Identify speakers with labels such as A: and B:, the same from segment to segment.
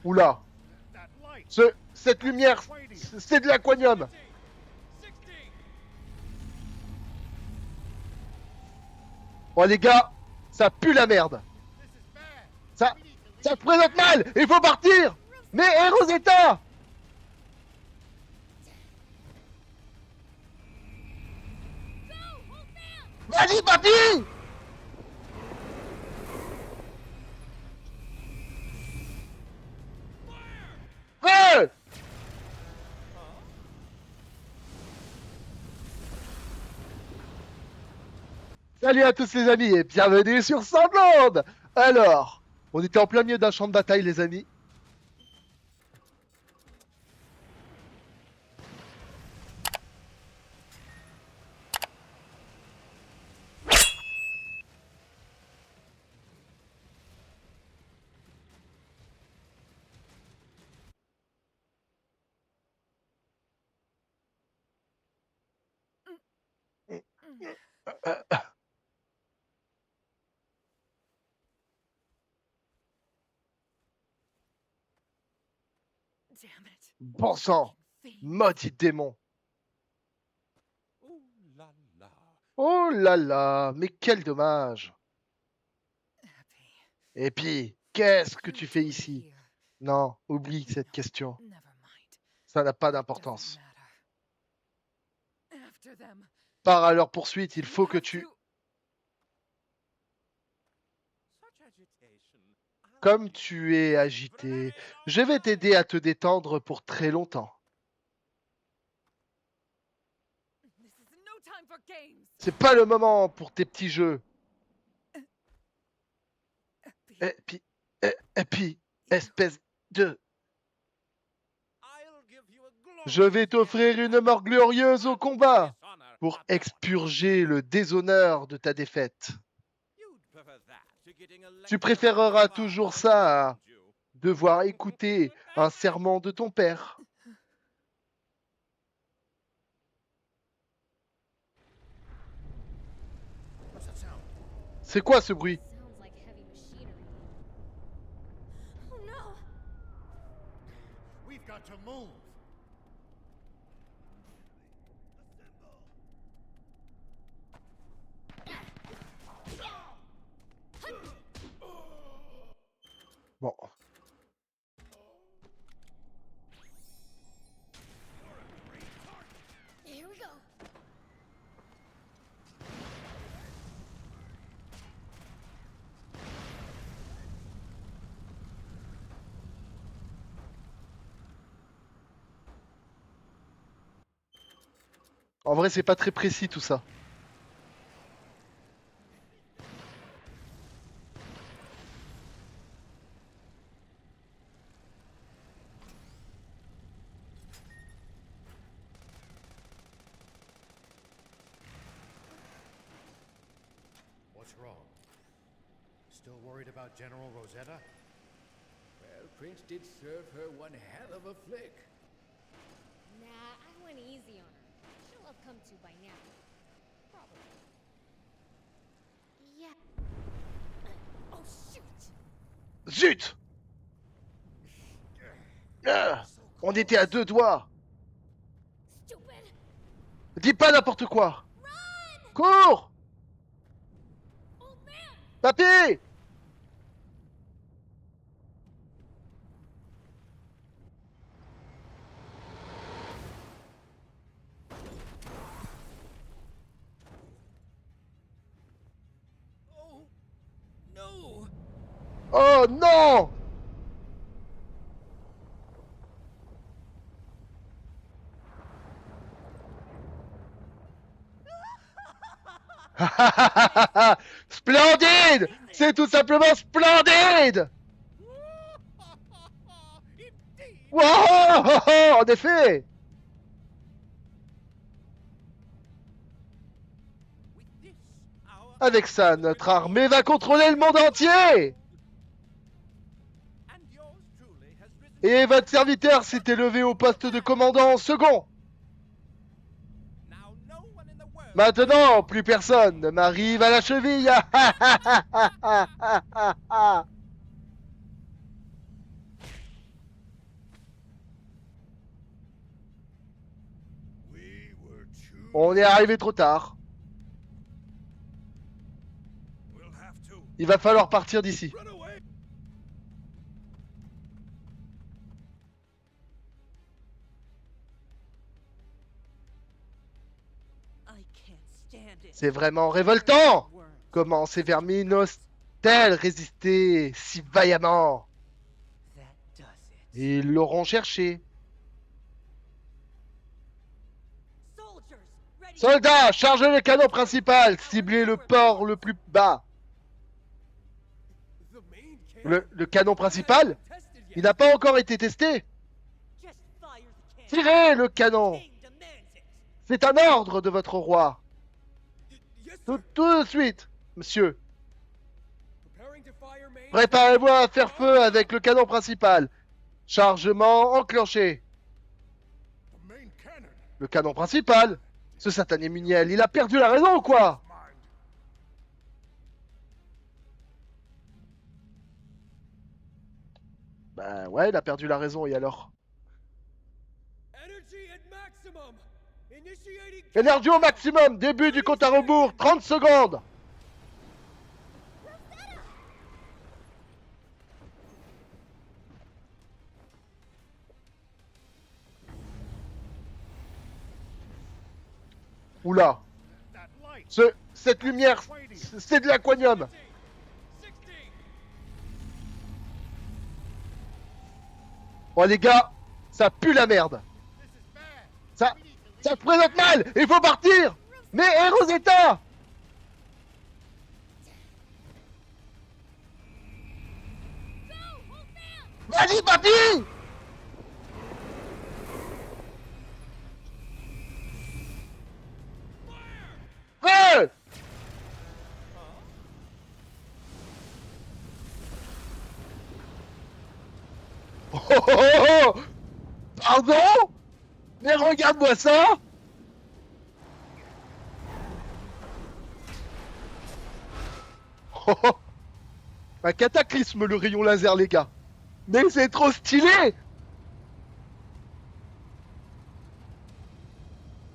A: Oula. Cette lumière, c'est de l'aquanium. Bon les gars, ça pue la merde. Ça, ça se présente mal. Il faut partir. Mais hé Rosetta, vas-y papy. Feu. Salut à tous les amis et bienvenue sur Sandland. Alors, on était en plein milieu d'un champ de bataille les amis. Bon sang, maudit démon. Oh là là, mais quel dommage. Et puis, qu'est-ce que tu fais ici? Non, oublie cette question. Ça n'a pas d'importance. Pars à leur poursuite, il faut que tu... Comme tu es agité, je vais t'aider à te détendre pour très longtemps. C'est pas le moment pour tes petits jeux. Et puis, espèce de... Je vais t'offrir une mort glorieuse au combat pour expurger le déshonneur de ta défaite. Tu préféreras toujours ça à devoir écouter un sermon de ton père. C'est quoi ce bruit? Bon. En vrai, c'est pas très précis tout ça.
B: What's wrong? Still worried about General Rosetta?
C: Well, Prince did serve her one hell of a flick.
D: Nah, I went easy on her. She'll have come to by now. Probably. Yeah. Oh, shoot!
A: Zut! On était à 2 doigts.
D: Stupid!
A: Dis pas n'importe quoi. Cours!
D: Old man!
A: Papy!
C: Oh, no!
A: Oh non! Splendide! C'est tout simplement splendide! Wow! En effet! Avec ça, notre armée va contrôler le monde entier! Et votre serviteur s'est élevé au poste de commandant second. Maintenant, plus personne ne m'arrive à la cheville. On est arrivé trop tard. Il va falloir partir d'ici. C'est vraiment révoltant! Comment ces vermines osent-elles résister si vaillamment? Ils l'auront cherché. Soldats, chargez le canon principal, ciblez le port le plus bas. Le canon principal? Il n'a pas encore été testé. Tirez le canon. C'est un ordre de votre roi. Tout de suite, monsieur. Préparez-vous à faire feu avec le canon principal. Chargement enclenché. Le canon principal? Ce satané Muniel, il a perdu la raison ou quoi? Bah ouais, il a perdu la raison, et alors? Énergie au maximum, début du compte à rebours, 30 secondes. Oula. Cette lumière, c'est de l'aquanium. Bon les gars, ça pue la merde. Ça se présente mal. Il faut partir. Mais Rosetta. Vas-y papy. Feu. Oh, oh, oh, oh. Pardon? Mais regarde-moi ça. Oh, oh. Un cataclysme le rayon laser les gars. Mais c'est trop stylé.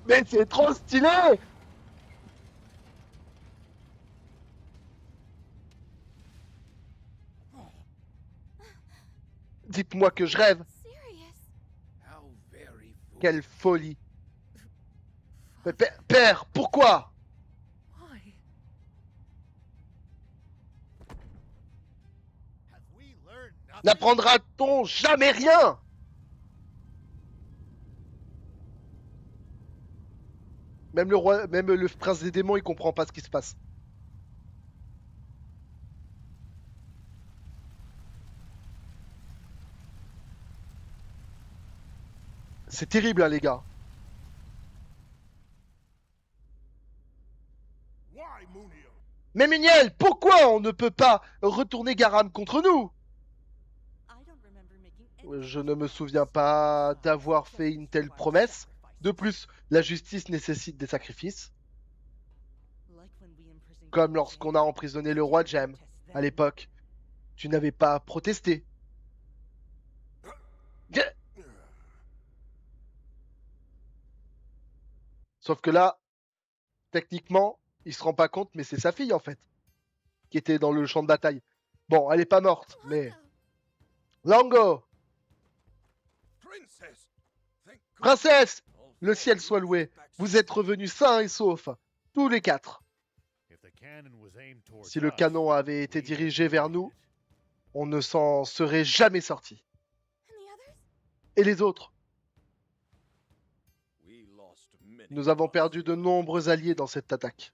A: Mais c'est trop stylé. Dites-moi que je rêve. Quelle folie. Mais père, pourquoi? N'apprendra-t-on jamais rien? Même le roi, même le prince des démons, il comprend pas ce qui se passe. C'est terrible, hein, les gars. Mais Muniel, pourquoi on ne peut pas retourner Garam contre nous? Je ne me souviens pas d'avoir fait une telle promesse. De plus, la justice nécessite des sacrifices. Comme lorsqu'on a emprisonné le roi Jem à l'époque. Tu n'avais pas protesté. Sauf que là, techniquement, il se rend pas compte, mais c'est sa fille en fait, qui était dans le champ de bataille. Bon, elle est pas morte, mais... Lango! Princesse! Le ciel soit loué. Vous êtes revenus sains et saufs, tous les quatre. Si le canon avait été dirigé vers nous, on ne s'en serait jamais sorti. Et les autres? Nous avons perdu de nombreux alliés dans cette attaque.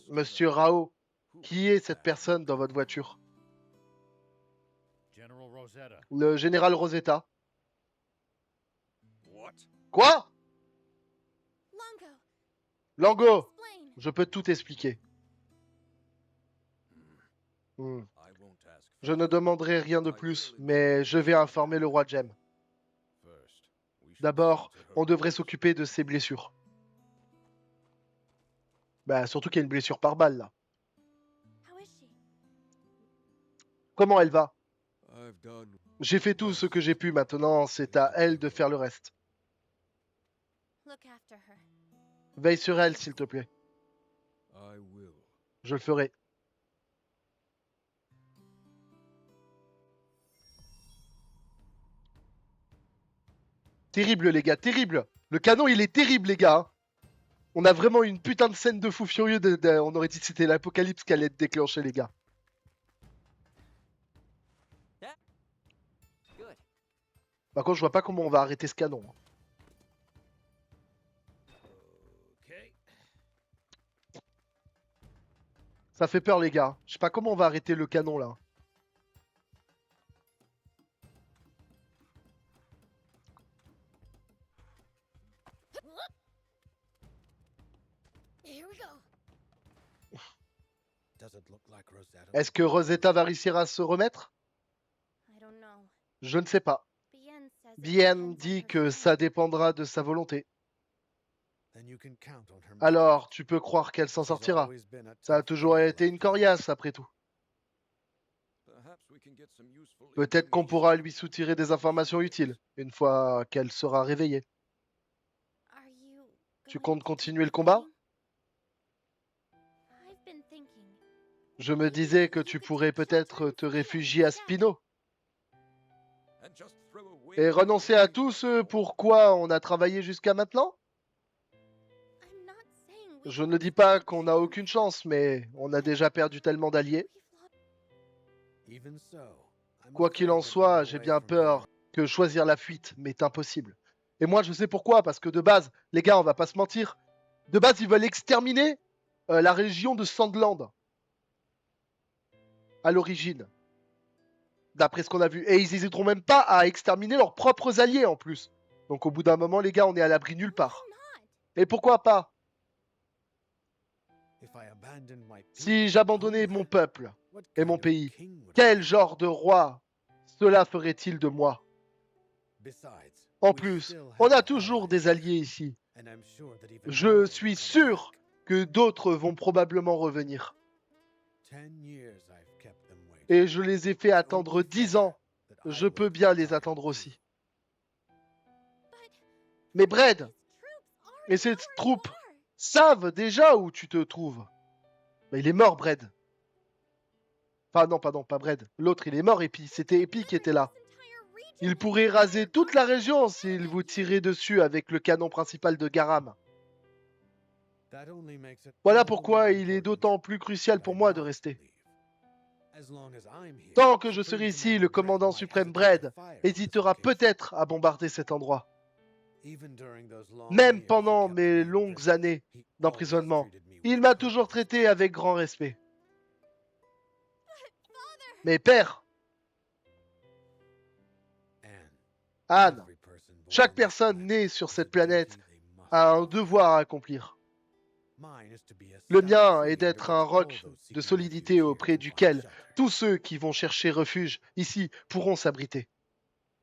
A: Monsieur Rao, qui est cette personne dans votre voiture? Le général Rosetta. Quoi? Lango, je peux tout expliquer. Je ne demanderai rien de plus, mais je vais informer le roi Jem. D'abord, on devrait s'occuper de ses blessures. Bah, surtout qu'il y a une blessure par balle, là. Comment elle va? J'ai fait tout ce que j'ai pu, maintenant c'est à elle de faire le reste.
D: Look after her.
A: Veille sur elle, s'il te plaît.
C: I will.
A: Je le ferai. Terrible, les gars, terrible. Le canon, il est terrible, les gars. On a vraiment une putain de scène de fou furieux. On aurait dit que c'était l'apocalypse qui allait être déclenché, les gars.
E: Good.
A: Par contre, je vois pas comment on va arrêter ce canon.
B: Okay.
A: Ça fait peur, les gars. Je sais pas comment on va arrêter le canon, là.
D: Here we go.
B: Doesn't look like Rosetta.
A: Est-ce que Rosetta va réussir à se remettre?
D: I don't know.
A: Je ne sais pas.
D: Bien says it
A: Bien
D: depends on
A: dit
D: her
A: que
D: strength.
A: ça dépendra de sa volonté.
B: Then you can count on her.
A: Alors, tu peux croire qu'elle s'en sortira. Ça a toujours été une coriace, après tout.
C: Perhaps we can get some useful
A: Peut-être qu'on pourra
C: information.
A: lui soutirer des informations utiles, une fois qu'elle sera réveillée.
D: Are you
A: Tu
D: going
A: comptes
D: to
A: continuer
D: keep
A: le combat?
D: fighting? I've been thinking.
A: Je me disais que tu pourrais peut-être te réfugier à Spino
C: And just throw away
A: et renoncer à
C: everything
A: tout
C: we
A: ce
C: know.
A: pour quoi on a travaillé jusqu'à maintenant.
D: I'm not saying we
A: Je ne
D: don't
A: dis pas
D: stand a
A: qu'on n'a
D: chance.
A: aucune chance, mais on a déjà perdu tellement d'alliés.
D: We've lost.
B: Even so, I'm
A: Quoi qu'il en
B: afraid that
A: soit,
B: running
A: j'ai
B: away
A: bien
B: from
A: peur
B: her-
A: que choisir la fuite m'est impossible. Et moi, je sais pourquoi, parce que de base, les gars, on va pas se mentir, de base, ils veulent exterminer la région de Sandland à l'origine, d'après ce qu'on a vu. Et ils n'hésiteront même pas à exterminer leurs propres alliés en plus. Donc au bout d'un moment, les gars, on est à l'abri nulle part.
D: Why not?
A: Et pourquoi pas?
B: If I abandoned my
A: Si
B: people
A: j'abandonnais
B: and
A: mon
B: hunger,
A: peuple
B: what
A: et
B: kind
A: mon
B: of
A: pays,
B: king would I
A: quel
B: be?
A: genre de roi cela ferait-il de moi?
B: Besides,
A: En
B: we
A: plus,
B: still
A: on a
B: have
A: toujours
B: allies
A: des
B: here,
A: alliés ici.
B: and I'm sure that even
A: Je
B: more will
A: suis
B: come
A: sûr
B: back.
A: que d'autres vont probablement revenir.
B: 10 years I've kept them waiting.
A: Et je les ai fait
B: It's
A: attendre
B: only
A: 10
B: fair
A: ans.
B: that I
A: Je peux
B: wait
A: bien
B: my
A: les
B: time
A: attendre
B: too.
A: aussi.
D: But
A: Mais Brad
D: his troops
A: et
D: already
A: ses
D: know where you
A: troupes
D: are.
A: savent déjà où tu te trouves. Mais il est mort, Brad. Enfin non, pardon, pas Brad. L'autre, il est mort et puis c'était Epi qui était là. Il pourrait raser toute la région s'il vous tirait dessus avec le canon principal de Garam.
B: That only makes it
A: Voilà
B: all the
A: pourquoi
B: more
A: il est
B: important
A: d'autant plus crucial
B: that
A: pour
B: I
A: moi de
B: not
A: rester.
B: leave. As long as I'm here,
A: Tant que je
B: Supreme
A: serai ici,
B: Commander
A: le
B: Dredd
A: commandant
B: might
A: suprême
B: hesitate to
A: Brad
B: fire on this
A: hésitera
B: location.
A: peut-être à bombarder cet endroit.
B: Even during those long
A: Même
B: years he
A: pendant
B: kept
A: mes
B: me in
A: longues
B: prison,
A: années
B: he always
A: d'emprisonnement,
B: treated me
A: il
B: with
A: m'a toujours
B: courtesy.
A: traité avec grand respect.
D: Father,
A: Mais père,
B: And
A: Anne,
B: every person born
A: chaque
B: on this
A: personne
B: planet
A: née sur
B: has a
A: cette planète
B: duty they must
A: a un
B: fulfill.
A: devoir à accomplir.
B: Mine is to be a
A: Le
B: stout
A: mien
B: tree
A: est
B: under
A: d'être un
B: which all
A: roc
B: those
A: de
B: seeking
A: solidité
B: refuge here
A: auprès
B: can find
A: duquel
B: shelter.
A: tous ceux qui vont chercher refuge ici pourront s'abriter.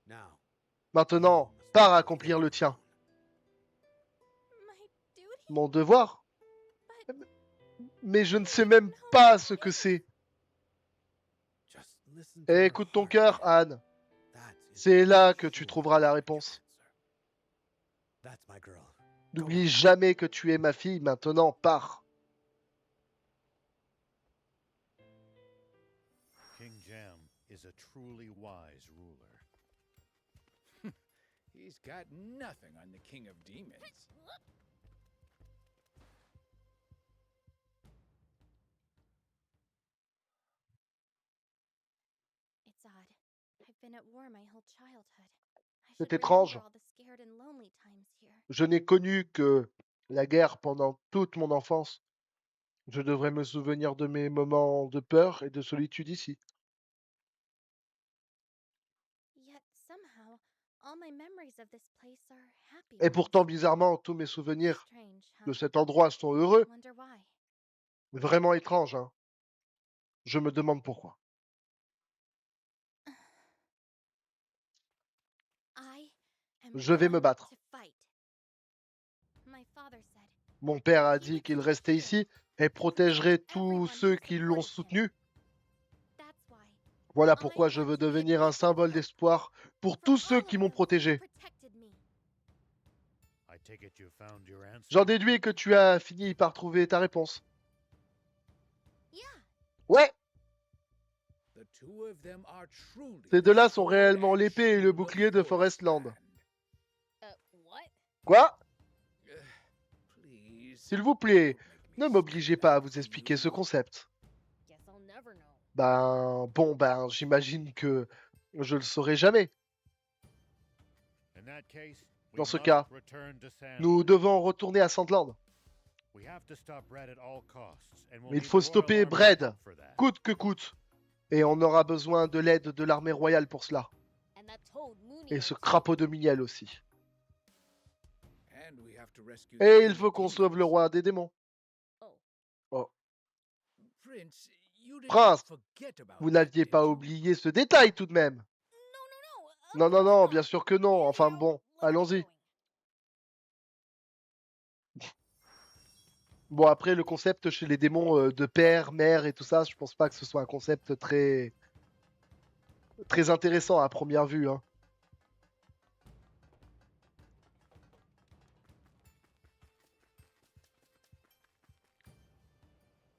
B: Now,
A: Maintenant,
B: you must
A: pars
B: fulfill
A: accomplir le
B: your
A: tien.
B: own.
D: my duty.
A: Mon devoir?
D: But
A: Mais je
D: I
A: ne
D: don't
A: sais
D: even
A: même
D: know
A: pas
D: what
A: ce
D: that
A: que
D: is.
A: c'est.
B: Just listen to
A: Et
B: your
A: écoute ton
B: heart,
A: cœur,
B: Anne.
A: Anne.
B: That is
A: C'est
B: the
A: là
B: only
A: que tu
B: sure
A: trouveras la
B: correct
A: réponse.
B: answer. That's my girl. Go
A: N'oublie
B: on.
A: jamais que tu es ma fille. Maintenant, pars.
B: King Jam is a truly wise ruler.
C: He's got nothing on the King of Demons.
D: It's odd. I've been at war my whole childhood. I
A: C'est
D: should
A: étrange.
D: remember all the scared and lonely times here.
A: Je n'ai connu que la guerre pendant toute mon enfance. Je devrais me souvenir de mes moments de peur et de solitude ici.
D: Yet somehow, all my memories of this place are happy
A: Et
D: ones.
A: pourtant, bizarrement, tous mes souvenirs
D: Strange,
A: de
D: huh?
A: cet endroit sont heureux.
D: Wonder why.
A: Vraiment étrange, hein. Je me demande pourquoi.
D: I am
A: Je vais me
D: going
A: battre.
D: to fight. My father said
A: Mon père a
D: he
A: dit
D: would
A: qu'il
D: stay
A: restait
D: here
A: ici et
D: to
A: protégerait
D: protect
A: tous
D: everyone
A: ceux
D: who
A: qui l'ont
D: supported him.
A: soutenu.
D: That's why
A: Voilà pourquoi je veux devenir un symbole d'espoir pour tous ceux qui m'ont protégé.
B: I take it you found your answer.
A: J'en déduis que tu as fini par trouver ta réponse. Ouais,
C: The two of them are truly
A: ces deux-là sont
C: sword
A: réellement
C: and
A: l'épée et le
C: shield of
A: bouclier de Forestland.
C: Forestland.
D: What?
A: Quoi?
C: Please.
A: S'il vous plaît,
C: don't make
A: ne
C: me
A: m'obligez
C: spell
A: pas à
C: out
A: vous
C: for
A: expliquer ce
C: you.
A: concept.
D: Guess I'll never know.
A: Ben, j'imagine que je le saurai jamais.
B: In that case, we
A: Dans ce
B: must
A: cas,
B: return to Sandland.
A: Nous devons retourner à Sandland.
B: We have to stop Brad at all costs, and we'll
A: Mais il
B: need
A: faut
B: the Royal
A: stopper
B: Army's
A: Brad,
B: help for that.
A: coûte que coûte. Et on aura besoin de l'aide de l'armée royale pour cela.
D: And that toad Mooney
A: Et ce
D: too.
A: crapaud de miel aussi.
C: And we have to rescue
A: Et
C: the
A: il
C: King
A: faut
C: of
A: qu'on sauve le
C: Demons.
A: roi des démons.
D: Oh,
A: Oh,
C: Prince, you didn't
A: Prince,
C: forget about
A: vous
C: that,
A: n'aviez
C: did
A: pas
C: you?
A: oublié ce détail tout de même.
D: no.
A: Non, non,
D: of
A: non,
D: course
A: bien
D: not.
A: sûr que non. Enfin bon,
D: Let's get
A: allons-y.
D: going.
A: Bon, après, le concept chez les démons de père, mère et tout ça, je pense pas que ce soit un concept très, très intéressant à première vue. Hein.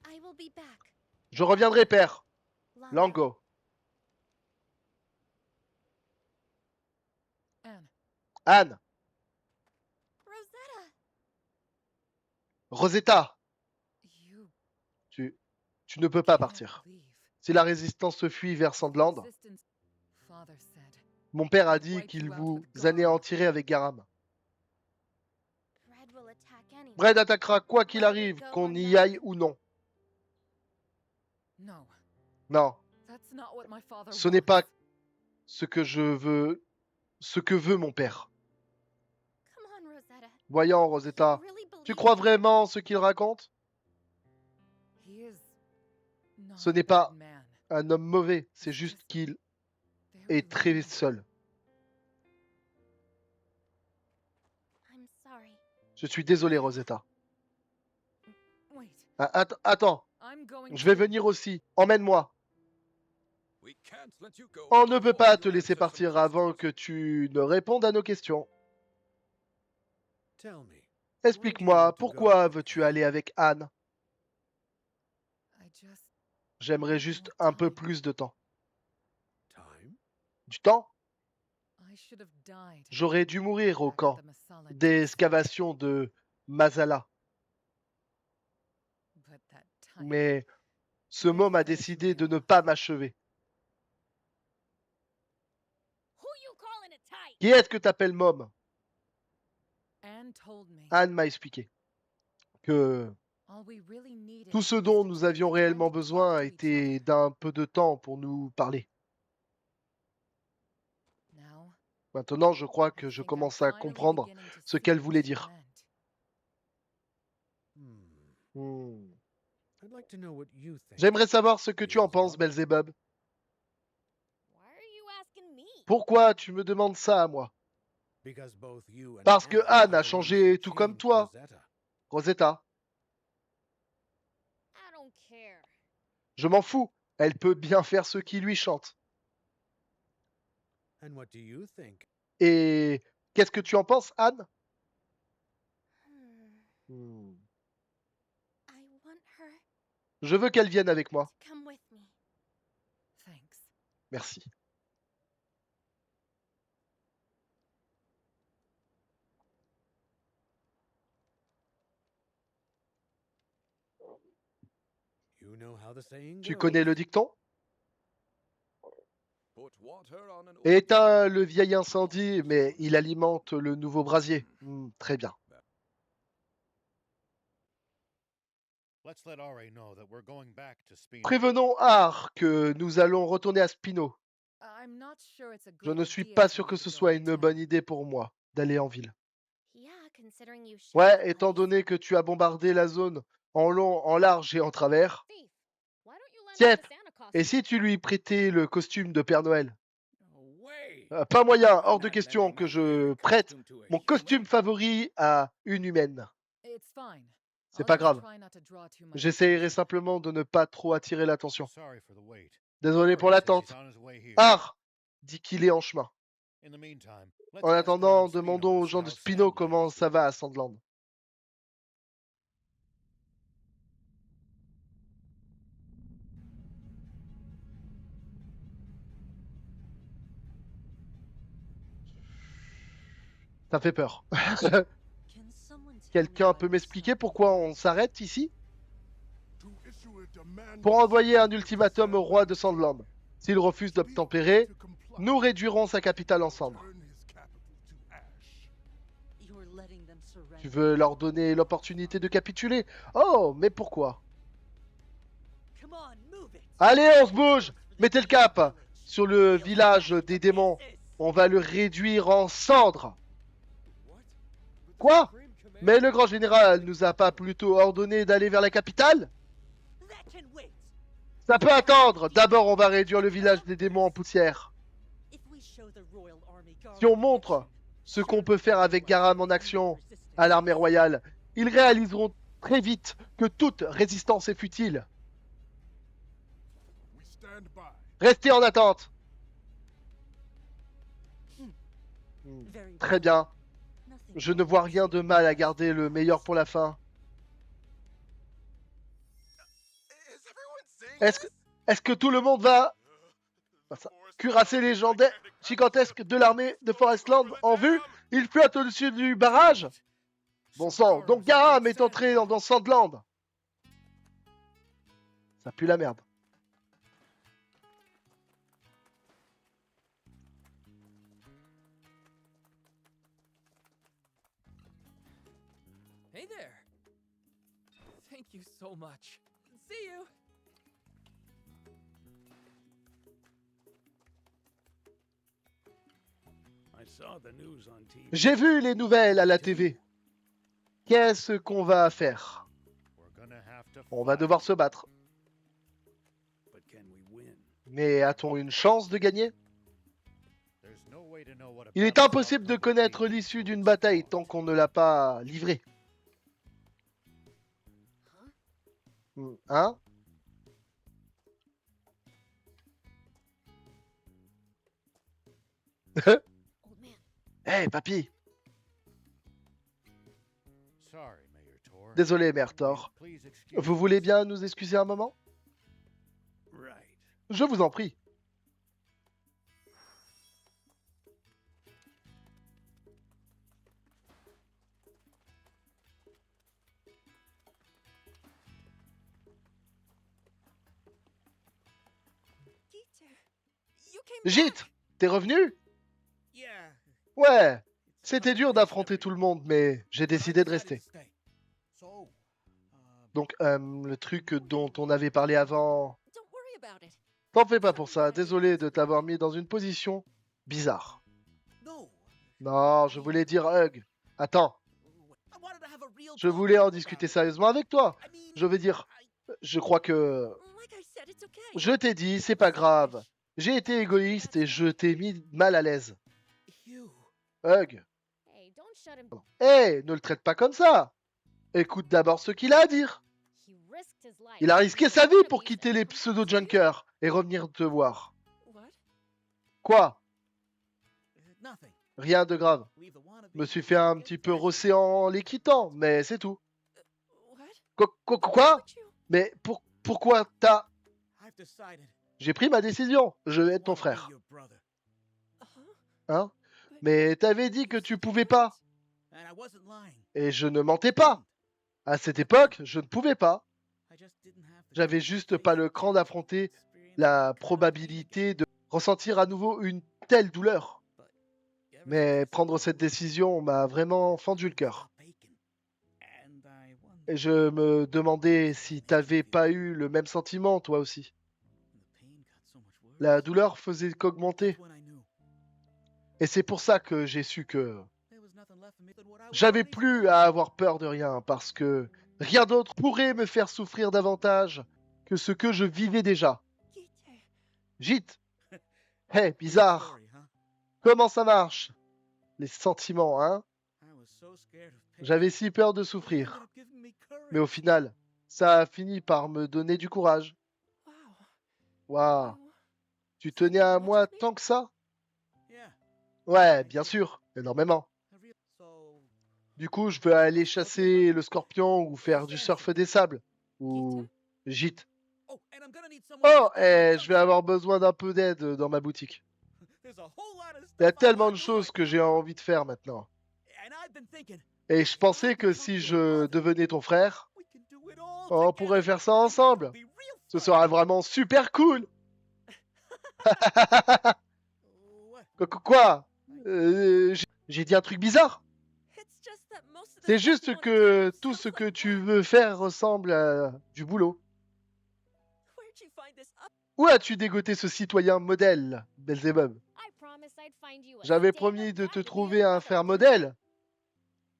D: I will be back.
A: Je reviendrai, père.
D: Longo.
A: Lango.
E: Anne,
A: Anne.
D: Rosetta.
A: Rosetta.
E: you
A: Tu ne peux pas
E: can't
A: partir.
E: leave.
A: Si la résistance se fuit vers Sandland,
E: Resistance, Father said.
A: mon père a dit qu'il vous anéantirait avec Garam.
D: Brad will attack anyway.
A: Brad attaquera quoi qu'il arrive, qu'on y aille ou non.
E: No,
A: Non,
E: that's not what my father
A: ce n'est pas
E: wants.
A: ce que je veux, ce que veut mon père.
D: Come on, Rosetta.
A: Voyons,
D: You
A: Rosetta,
D: really
A: tu
D: believe
A: crois
D: it?
A: vraiment ce qu'il raconte?
E: He is not
A: Ce
E: a
A: n'est
E: bad
A: pas
E: man.
A: un homme mauvais, c'est juste qu'il
E: Very
A: est très
E: lonely.
A: seul.
D: I'm sorry.
A: Je suis désolé, Rosetta.
E: Wait,
A: Attends,
E: I'm going
A: je vais
E: to-
A: venir aussi. Emmène-moi.
C: We can't let you go
A: On ne peut
C: before
A: pas
C: you
A: te laisser
C: answer some
A: partir avant
C: questions.
A: que tu ne répondes à nos questions.
B: Tell me,
A: Explique-moi, pourquoi veux-tu aller avec Anne?
E: I just
A: J'aimerais juste un peu plus de temps.
B: time?
A: Du temps?
E: I should have died
A: J'aurais dû mourir au
E: back at
A: camp
E: the Masala Dixie,
A: d'excavation de Mazala.
E: but that time
A: Mais ce môme a décidé de ne pas m'achever.
D: Who you calling a type?
A: Qui est-ce que t'appelles môme?
E: Anne told me
A: Anne m'a expliqué que
E: all we really needed
A: tout ce
E: was
A: dont
E: to
A: nous
E: take
A: avions
E: the time
A: réellement
E: to
A: besoin
E: talk to each
A: était
E: other.
A: d'un peu de temps pour nous parler.
E: Now,
A: Maintenant, je crois
E: I
A: que je
E: think I'm
A: commence à
E: finally
A: comprendre
E: beginning to
A: ce
E: see
A: qu'elle
E: what
A: voulait
E: she
A: dire.
E: meant.
B: I'd like to know what you think.
A: J'aimerais savoir ce que tu en penses,
B: Beelzebub.
A: Belzébub.
D: Why are you asking me?
A: Pourquoi tu me demandes ça à moi?
B: Because both you and
A: Parce que Anne a
B: believe
A: changé
B: she
A: tout comme
B: changed
A: toi.
B: Rosetta.
A: Rosetta,
D: I don't care.
A: je m'en fous. Elle peut bien faire ce qui lui chante.
B: And what do you think?
A: Et qu'est-ce que tu en penses, Anne?
D: I want her
A: Je veux qu'elle vienne avec moi.
D: to come with me.
E: Thanks.
A: Merci.
B: You know how the saying
A: Tu
B: goes.
A: connais le dicton?
C: Put water on an old
A: Éteins le vieil incendie, mais il alimente le nouveau brasier. Très bien.
B: Let's let Ari know that we're going back to Spino.
A: Prévenons Ar que nous allons retourner à Spino.
E: I'm not sure it's a
A: Je
E: good
A: ne suis
E: idea
A: pas
E: for
A: sûr
E: you
A: que
E: to
A: ce
E: go
A: soit
E: to
A: une
E: town.
A: bonne idée pour moi d'aller en ville.
D: Yeah, considering you shelled
A: Ouais,
D: the
A: étant
D: place.
A: donné que tu as bombardé la zone en long, en large et en travers.
D: Thief, why don't you lend
A: Tiens,
D: us the Santa costume?
A: Et si tu lui prêtais le costume de Père Noël?
C: No way.
A: Pas moyen,
C: I'm
A: hors de
C: not
A: question
C: lending
A: que
C: my
A: je
C: favorite
A: prête
C: costume to a
A: mon
C: human.
A: costume favori à une humaine.
E: It's fine.
A: C'est
E: I'll
A: pas
E: just
A: grave.
E: try not to draw too much
A: J'essayerai
E: attention.
A: simplement de ne pas trop attirer l'attention.
B: Sorry for the wait.
A: Désolé pour
B: He says
A: l'attente.
B: he's on his way here.
A: Ar dit qu'il est en chemin.
B: In the meantime, let's
A: En
B: ask
A: attendant,
B: around Spino
A: demandons
B: to
A: aux
B: see
A: gens de
B: how
A: Spino
B: Sandland
A: comment
B: is
A: ça
B: doing.
A: va à Sandland. Ça fait peur. Quelqu'un peut m'expliquer pourquoi on s'arrête ici? Pour envoyer un ultimatum au roi de Sandland. S'il refuse d'obtempérer, nous réduirons sa capitale en cendres. Tu veux leur donner l'opportunité de capituler? Oh, mais pourquoi? Allez, on se bouge! Mettez le cap sur le village des démons. On va le réduire en cendres. Quoi? Mais le grand général nous a pas plutôt ordonné d'aller vers la capitale? Ça peut attendre. D'abord, on va réduire le village des démons en poussière. Si on montre ce qu'on peut faire avec Garam en action à l'armée royale, ils réaliseront très vite que toute résistance est futile. Restez en attente. Très bien. Je ne vois rien de mal à garder le meilleur pour la fin. Est-ce que tout le monde va... Cuirassé légendaire gigantesque de l'armée de Forestland en vue? Il flotte au-dessus du barrage? Bon sang, donc Garam est entré dans Sandland. Ça pue la merde.
F: Hey there. Thank you so much. See you.
C: I saw the news on TV.
A: J'ai vu les nouvelles à la TV. Qu'est-ce qu'on va faire?
B: We're gonna have to
A: On va
B: fight.
A: devoir se battre.
C: But can we win?
A: Mais a-t-on une chance de gagner?
B: There's no way to know what a
A: Il est
B: battle's
A: impossible de
B: outcome will
A: connaître
B: be
A: l'issue
B: until
A: d'une
B: it's
A: bataille
B: fought.
A: tant qu'on ne l'a pas livrée. Hein?
D: Old man,
A: Hey, papy.
B: Sorry, Mayor Tor.
A: Désolé, Mère Thor.
B: Please excuse
A: Vous voulez bien nous excuser un moment?
C: Right.
A: Je vous en prie. Gîte, t'es revenu?
C: Yeah.
A: Ouais. C'était dur d'affronter tout le monde, mais j'ai décidé de rester.
B: So,
A: Donc, le truc dont on avait parlé avant...
E: Don't worry about it.
A: T'en fais pas pour ça. Désolé de t'avoir mis dans une position bizarre.
C: No.
A: Non, je voulais dire Hug. Attends,
C: I wanted to have a real
A: je
C: talk
A: voulais en
C: about
A: discuter
C: it.
A: sérieusement avec toi.
C: I mean,
A: Je veux dire, je crois que...
E: Like I said, it's okay.
A: Je t'ai dit, c'est pas grave. J'ai été égoïste et je t'ai mis mal à l'aise.
C: you.
A: Hug.
D: hey, don't shut him.
A: Hé, ne le traite pas comme ça. Écoute d'abord ce qu'il a à dire.
D: He risked his life.
A: Il a risqué sa vie pour
D: Enemies
A: quitter
D: and
A: les pseudo-junkers et revenir te voir.
E: What?
A: Quoi?
C: Nothing.
A: Rien de grave.
C: Leave the wannabe.
A: Je me suis fait un petit peu rosser en les quittant, mais c'est tout.
E: What?
A: Quoi?
E: Would you?
A: Mais pourquoi t'as...
C: I've decided.
A: J'ai pris ma décision. Je vais être ton
C: I wanna be
A: frère.
C: your brother.
E: Uh-huh.
A: Hein? Mais t'avais dit que tu pouvais pas.
C: And I wasn't lying.
A: Et je ne mentais pas. À cette époque, je ne pouvais pas.
C: I just didn't have the
A: J'avais juste pas le cran d'affronter la probabilité de ressentir à nouveau une telle douleur. Mais prendre cette décision m'a vraiment fendu le cœur. Et je me demandais si t'avais pas eu le même sentiment, toi aussi. La douleur faisait qu'augmenter. Et c'est pour ça que j'ai su que j'avais plus à avoir peur de rien, parce que rien d'autre pourrait me faire souffrir davantage que ce que je vivais déjà. Gîte. Hey, bizarre. Comment ça marche? Les sentiments, hein? J'avais si peur de souffrir. Mais au final, ça a fini par me donner du courage.
E: Wow.
A: Waouh. Tu tenais à moi tant que ça?
C: Yeah.
A: Ouais, bien sûr, énormément.
C: So,
A: Du coup, je veux aller chasser le scorpion ou faire du surf des sables. Ou gîte.
C: oh, and I'm gonna need someone to
A: Oh,
C: help me with my
A: et je vais
C: dumpster.
A: avoir besoin d'un peu d'aide dans ma boutique.
C: There's a whole lot of
A: Il y a
C: stuff I
A: tellement
C: wanna
A: de
C: do
A: choses
C: right
A: que
C: now.
A: j'ai envie de faire maintenant.
C: And I've been thinking,
A: Et je pensais que si je devenais ton frère,
C: we can do it all
A: on
C: together.
A: pourrait faire ça
C: And that'll
A: ensemble.
C: be real
A: Ce
C: fun.
A: sera vraiment super cool.
C: What?
A: Quoi? J'ai dit un truc bizarre?
E: It's just that most of the
A: C'est
E: stuff you
A: juste
E: wanna
A: que
E: do
A: tout
E: sounds
A: ce que
E: like
A: tu
E: work.
A: veux faire ressemble à du boulot.
E: Where'd you find this up?
A: Où as-tu dégoté ce citoyen modèle, Belzébub?
D: I promised I'd find you a
A: J'avais
D: stand-up
A: promis de
D: guy
A: te
D: to be
A: trouver
D: your
A: un
D: brother
A: frère
D: tonight.
A: modèle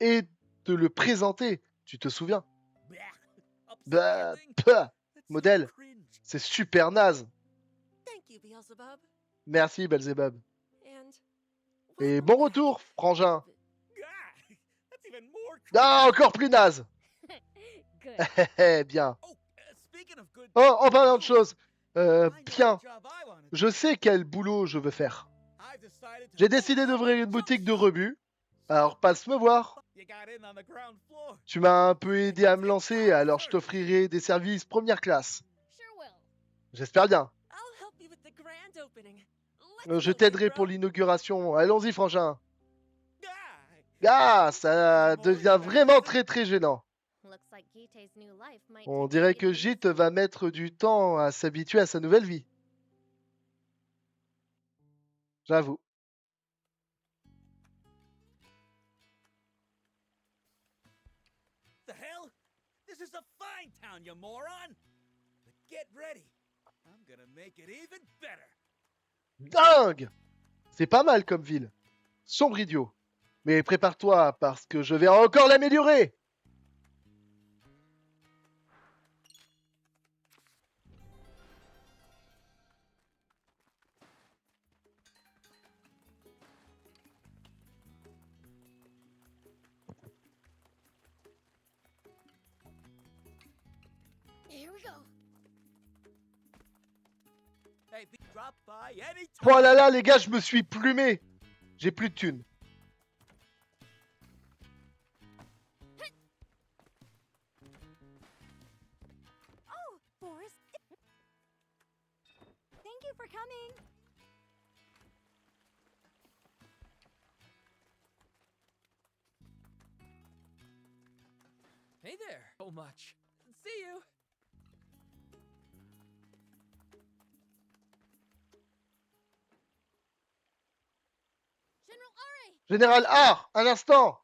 A: et de le présenter. Tu te souviens?
C: Blech.
A: Bah,
C: Upstanding.
A: pah,
C: That's so
A: modèle,
C: cringe.
A: c'est super naze.
E: Thank you, Beelzebub.
A: Merci, Belzébub.
E: And
A: Et
E: welcome
A: bon
E: back.
A: retour, frangin.
C: Ah, that's even more cringe.
A: Ah, encore plus naze.
D: Good.
A: Eh bien.
C: Oh, speaking of good.
A: Oh, en parlant de choses,
C: I know what
A: bien,
C: job I wanna do.
A: je sais quel boulot je veux faire.
C: I've decided to
A: J'ai
C: open
A: décidé
C: up
A: d'ouvrir
C: a
A: une boutique de
C: junk shop.
A: rebuts. Alors passe me voir.
C: You got in on the ground floor.
A: Tu m'as un peu aidé à me lancer, alors je t'offrirai des services première classe.
D: Sure will.
A: J'espère bien.
E: I'll help you with the grand opening. Let's
A: Je
E: go,
A: t'aiderai
E: big
A: pour
E: bro.
A: l'inauguration. Allons-y, frangin.
C: Ah,
A: Ah, ça devient vraiment très très gênant.
D: Looks like Gite's new life might
A: On
D: take
A: dirait
D: a
A: que
D: bit of
A: Gite va mettre du temps à s'habituer à sa nouvelle vie. J'avoue.
C: the hell? This is a fine town, you moron. But get ready. I'm gonna make it even better.
A: Dingue! C'est pas mal comme ville. Sombre idiot. Mais prépare-toi parce que je vais encore l'améliorer.
D: Here we go.
C: Hey, drop by anytime.
A: Oh là là, les gars, je me suis plumé. J'ai plus de thunes.
D: Oh, Boris. Thank you for coming.
F: Hey there. So much. See you.
D: General Are.
A: Général Har, un instant.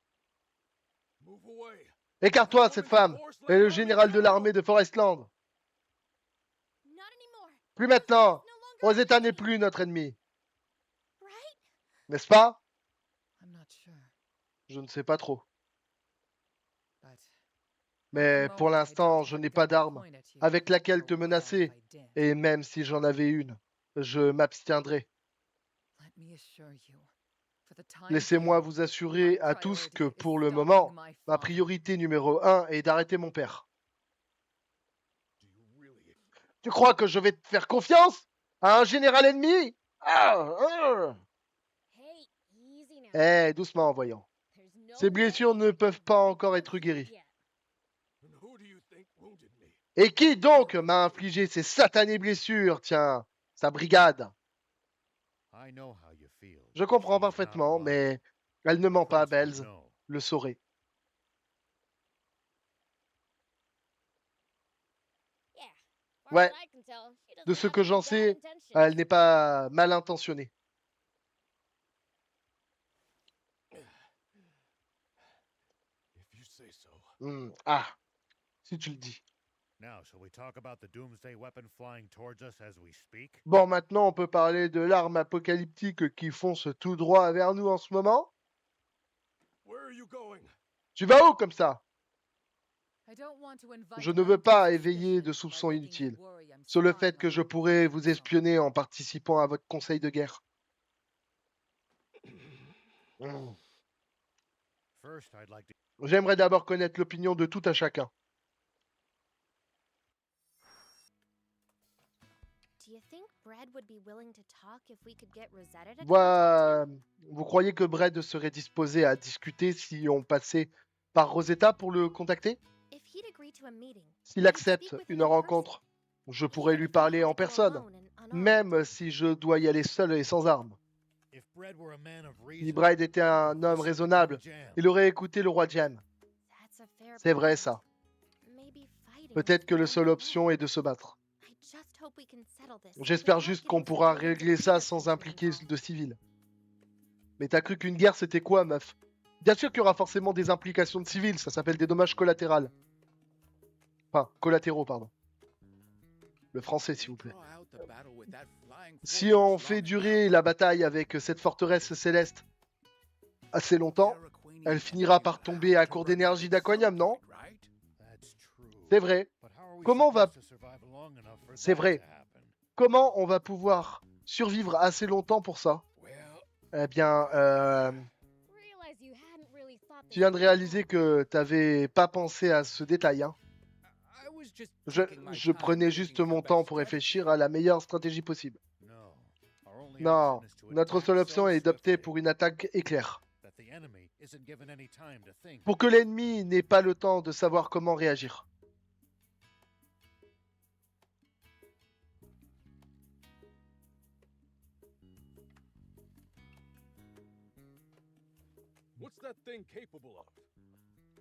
C: Move away.
A: Écarte-toi, cette femme. Elle est le général de l'armée de Forestland.
D: Not anymore.
A: Plus maintenant.
D: No longer
A: Rosetta
D: our
A: n'est
D: enemy,
A: plus notre ennemi.
D: right?
A: N'est-ce pas?
F: I'm not sure,
A: Je ne sais pas trop.
F: but
A: Mais
F: at the
A: pour
F: moment, I
A: l'instant,
F: don't
A: je
F: have a
A: n'ai
F: gun
A: pas
F: to
A: d'arme
F: point at you,
A: avec laquelle
F: or
A: te
F: would I
A: menacer.
F: if I did?
A: Et même si j'en avais une, je m'abstiendrai.
F: Let me assure you, for the time
A: Laissez-moi
F: being,
A: vous assurer
F: my
A: à tous que
F: priority is
A: pour le
F: stopping
A: moment,
F: my
A: ma
F: father.
A: priorité numéro 1 est d'arrêter mon père.
C: Do you really?
A: Tu crois que je vais te faire confiance à un général ennemi? Ah.
D: Hey, easy now.
A: Eh, doucement, voyons.
D: There's no
A: Ces blessures
D: way
A: ne
D: I
A: peuvent
D: can
A: pas
D: really
A: encore
D: kill
A: être
D: you
A: guéries.
D: yet.
C: And who do you think wounded me?
A: Et qui donc m'a infligé ces satanées blessures? Tiens, sa brigade.
B: I know how you feel.
A: Je comprends
B: She's not
A: parfaitement,
B: lying.
A: mais elle ne ment pas,
B: Prince will
A: Belz.
B: know.
A: Le saurait.
D: Yeah. Far
A: Ouais.
D: as I can tell, she
A: De
D: doesn't
A: ce
D: have
A: que
D: any
A: j'en
D: bad
A: sais,
D: intentions.
A: elle n'est pas mal intentionnée.
C: If you say so.
A: Ah, si tu le dis.
B: Now, shall we talk about the doomsday weapon flying towards us as we speak?
A: Bon, maintenant, on peut parler de l'arme apocalyptique qui fonce tout droit vers nous en ce moment.
C: Where are you going?
A: Tu vas où comme ça?
E: I don't want to invite
A: Je ne veux pas
E: undue
A: éveiller de
E: suspicion by
A: soupçons
E: making you
A: inutiles
E: worry I'm
A: sur le
E: spying
A: fait
E: on
A: que je
E: you.
A: pourrais vous
E: That's all.
A: espionner en participant à votre conseil de guerre. Mm.
B: First, I'd like to.
A: J'aimerais d'abord connaître l'opinion de tout un chacun.
D: Do you think
A: Vous croyez que Brad serait disposé à discuter si on passait par Rosetta pour le contacter? S'il accepte une rencontre, je pourrais lui parler en personne, même si je dois y aller seul et sans armes.
B: If Brad were a man of
A: Si
B: reason,
A: Brad était un homme raisonnable, il aurait écouté le roi Jam. C'est vrai ça. Peut-être que la seule option est de se battre. J'espère juste qu'on pourra régler ça sans impliquer de civils. Mais t'as cru qu'une guerre c'était quoi, meuf? Bien sûr qu'il y aura forcément des implications de civils, ça s'appelle des dommages collatéraux. Enfin, collatéraux, pardon. Le français, s'il vous plaît. Si on fait durer la bataille avec cette forteresse céleste assez longtemps, elle finira par tomber à court d'énergie d'Aquanium, non?
B: that's true.
A: C'est vrai.
B: But how are we
A: Comment va-
B: supposed to survive long enough for
A: C'est
B: that
A: vrai.
B: to happen?
A: Comment on va pouvoir survivre assez longtemps pour ça? Eh bien, tu viens de réaliser que t'avais pas pensé à ce détail, hein. Je prenais juste mon temps pour réfléchir à la meilleure stratégie possible.
B: No. Our only
A: Non,
B: option is to
A: notre
B: attack
A: seule
B: so
A: option est d'opter
B: swiftly
A: pour une attaque éclair.
B: that the enemy isn't given any time to think.
A: Pour que l'ennemi n'ait pas le temps de savoir comment réagir.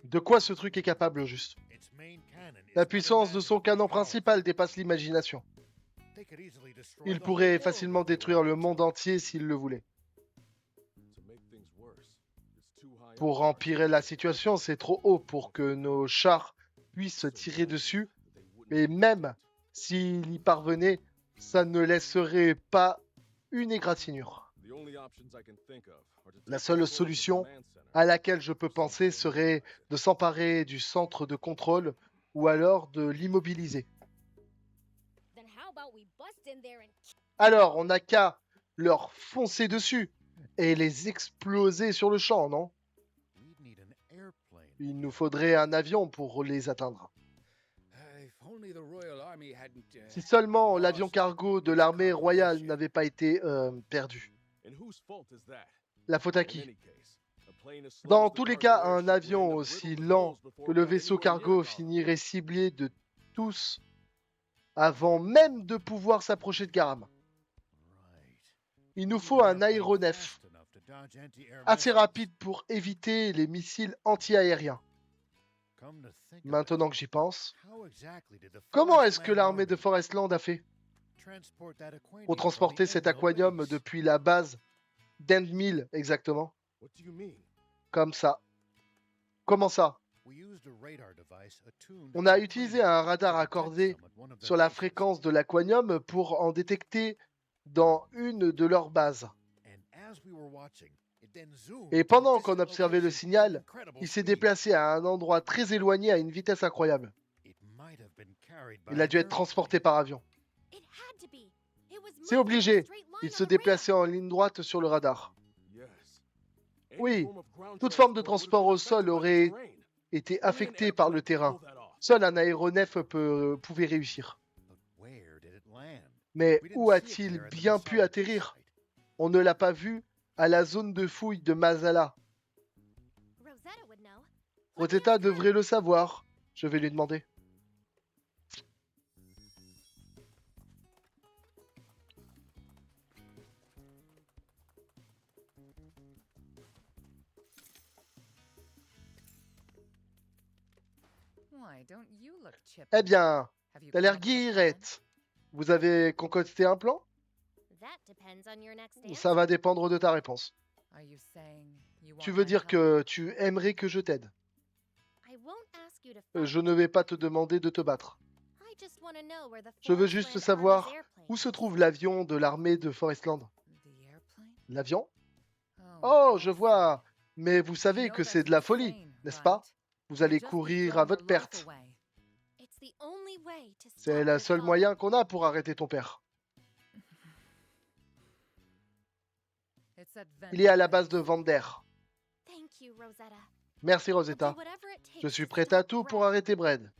A: De quoi ce truc est capable, juste?
B: Its main cannon is
A: La puissance de son
B: unimaginably
A: canon
B: powerful.
A: principal dépasse l'imagination.
B: They could easily destroy
A: Il
B: the
A: pourrait
B: whole
A: facilement
B: world if they
A: détruire le
B: wanted
A: monde
B: to.
A: entier s'il le voulait. Pour empirer la situation, c'est trop haut pour que nos chars puissent tirer dessus. Mais même s'il y parvenait, ça ne laisserait pas une égratignure. La seule solution à laquelle je peux penser serait de s'emparer du centre de contrôle ou alors de l'immobiliser. Alors, on n'a qu'à leur foncer dessus et les exploser sur le champ, non?
B: We'd need an airplane.
A: Il nous faudrait un avion pour les atteindre. Si seulement l'avion cargo de l'armée royale n'avait pas été perdu. La faute à qui? Dans tous les cas, un avion aussi lent que le vaisseau cargo finirait ciblé de tous avant même de pouvoir s'approcher de Garam.
B: Right.
A: Il nous
B: Need
A: faut
B: an
A: un
B: airplane
A: aéronef
B: fast enough to dodge anti-air
A: assez
B: missiles.
A: rapide pour éviter les missiles anti-aériens.
B: Come to think of it,
A: Maintenant que j'y pense,
B: how exactly did the
A: comment
B: Forest
A: est-ce que
B: Land
A: l'armée de
B: Army
A: Forestland a fait
B: transport that aquanium
A: pour
B: from the
A: transporter cet
B: Endmill
A: aquanium
B: base?
A: depuis la base d'Endmill exactement? Comme ça. Comment ça?
B: We used a radar device attuned
A: On
B: to
A: a
B: the
A: utilisé
B: plane
A: un radar
B: to detect
A: accordé
B: some at one of their
A: sur la
B: bases.
A: fréquence de l'aquanium pour en détecter dans une de leurs bases.
B: And as we were watching, it then zoomed
A: Et
B: to a
A: pendant qu'on
B: distant
A: observait le
B: location at
A: signal,
B: an incredible
A: il s'est
B: speed.
A: déplacé à un endroit très éloigné à une vitesse incroyable.
B: It might have been carried by
A: Il a
B: an
A: dû être transporté par avion. C'est obligé. Il se déplaçait en ligne droite sur le radar. Oui, toute forme de transport au sol aurait été affectée par le terrain. Seul un aéronef pouvait réussir.
B: But where did it land?
A: Mais
B: We didn't
A: où
B: see it
A: a-t-il
B: there at the
A: bien pu
B: Masala
A: atterrir?
B: site.
A: On ne l'a pas vu à la zone de fouille de Mazala. Rosetta devrait le savoir. Je vais lui demander.
E: Why don't you look chipper?
A: Eh bien,
E: Have you
A: t'as
E: come
A: l'air
E: up with a plan?
A: guillerette. Vous avez concocté un plan? Ça va dépendre de ta réponse.
E: Are you saying you
A: Tu
E: want
A: veux
E: my
A: dire
E: help?
A: que tu aimerais que je t'aide? Je ne vais pas te demander de te battre. Je veux juste savoir où se trouve l'avion de l'armée de Forestland.
E: The airplane?
A: L'avion?
E: Oh,
A: Oh, je vois. Mais vous savez que c'est de la folie, n'est-ce pas? Vous allez courir à votre perte. C'est le seul moyen qu'on a pour arrêter ton père. Il est à la base de Vander. Merci Rosetta. Je suis prête à tout pour arrêter Brad.